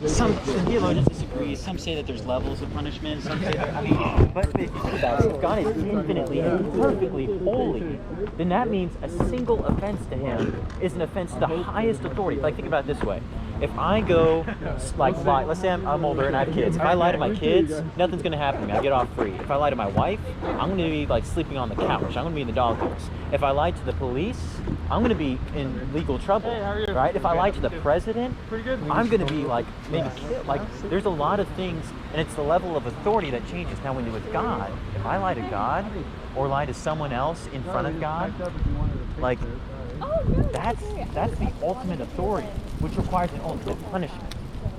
some theologians disagree. Some say that there's levels of punishment. Some say that, but if you think about it, if God is infinitely and perfectly holy, then that means a single offense to Him is an offense to the highest authority. Like, think about it this way. If I go, lie, let's say I'm older and I have kids. If I lie to my kids, nothing's going to happen to me. I get off free. If I lie to my wife, I'm going to be sleeping on the couch. I'm going to be in the doghouse. If I lie to the police, I'm going to be in legal trouble, right? If I lie to the president, I'm going to be maybe killed. There's a lot of things, and it's the level of authority that changes. Now, when you're with God, if I lie to God or lie to someone else in front of God, that's the ultimate authority, which requires an ultimate punishment.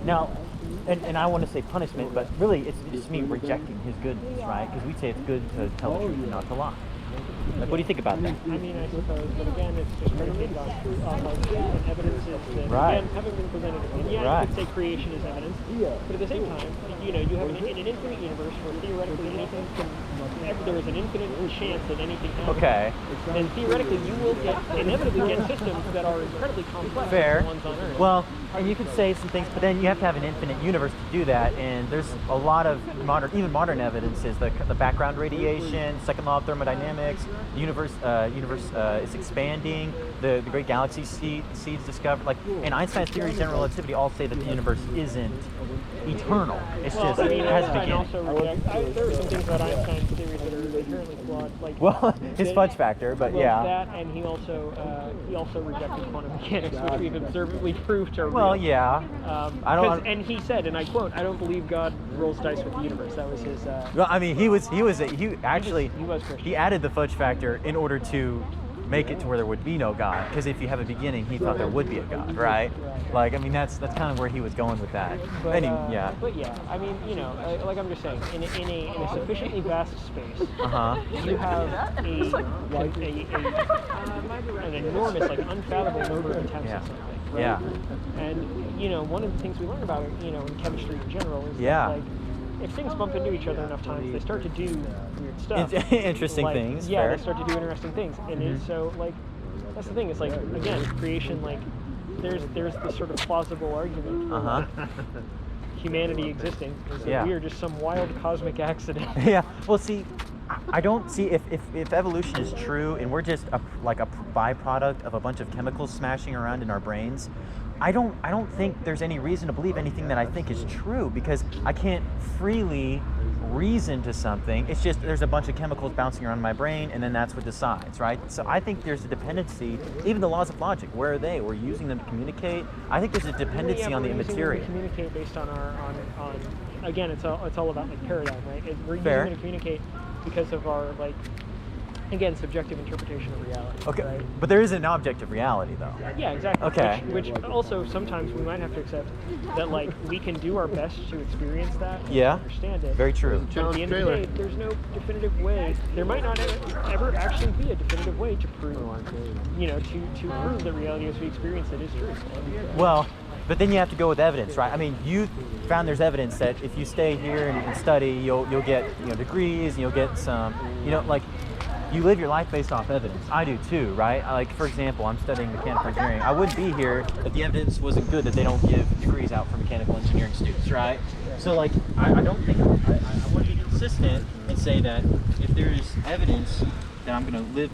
Now, and I want to say punishment, but really it's just me rejecting His goodness, right? Because we say it's good to tell the truth and not to lie. What do you think about that? I mean, I suppose, but again, it's just predicated on evidence is that, again, having been presented opinion. Yeah, you could say creation is evidence, but at the same time, you have in an infinite universe where theoretically anything can, there is an infinite chance that anything happens. Okay. Then theoretically you will inevitably get systems that are incredibly complex. Fair. Than the ones on Earth. Well, and you could say some things, but then you have to have an infinite universe to do that, and there's a lot of modern evidence is the background radiation, second law of thermodynamics, the universe is expanding, the great galaxy seeds discovered, and Einstein's theory of general relativity all say that the universe isn't eternal. It's just it has a beginning. Also there are some things about Einstein's theories that are inherently flawed. His fudge factor, but yeah. That, and he also rejected quantum mechanics, which we've observantly proved are real. Well, yeah. And he said, and I quote, "I don't believe God rolls dice with the universe." That was his. Well, I mean, he was Christian. He added the fudge factor in order to make it to where there would be no God, because if you have a beginning, he thought there would be a God, right? That's kind of where he was going with that. But yeah, I mean, like I'm just saying, in a sufficiently vast space, you have an enormous, unfathomable number of attempts at something. Right? Yeah. And one of the things we learn about in chemistry in general is that if things bump into each other enough times, they start to do weird stuff. Interesting things. Yeah, fair. They start to do interesting things, and so that's the thing. It's again, creation. There's this sort of plausible argument. Humanity existing is that we are just some wild cosmic accident. Yeah. Well, see, I don't see if evolution is true and we're just a byproduct of a bunch of chemicals smashing around in our brains. I don't think there's any reason to believe anything that I think is true, because I can't freely reason to something. It's just there's a bunch of chemicals bouncing around in my brain, and then that's what decides, right? So I think there's a dependency. Even the laws of logic, where are they? We're using them to communicate. I think there's a dependency on the immaterial. We communicate based on on again, it's all about paradigm, right? We're using them to communicate because of our again, subjective interpretation of reality. Okay, right? But there is an objective reality, though. Yeah, exactly. Okay. Which also sometimes we might have to accept that we can do our best to experience that and understand it. Very true. But at the end of the day, there's no definitive way. There might not ever actually be a definitive way to prove, to prove that reality as we experience it is true. Well, but then you have to go with evidence, right? I mean, you found there's evidence that if you stay here and study, you'll get degrees, and you'll get some, you live your life based off evidence. I do too, right? For example, I'm studying mechanical engineering. I wouldn't be here if the evidence wasn't good that they don't give degrees out for mechanical engineering students, right? So I don't think, I want to be consistent and say that if there's evidence that I'm going to live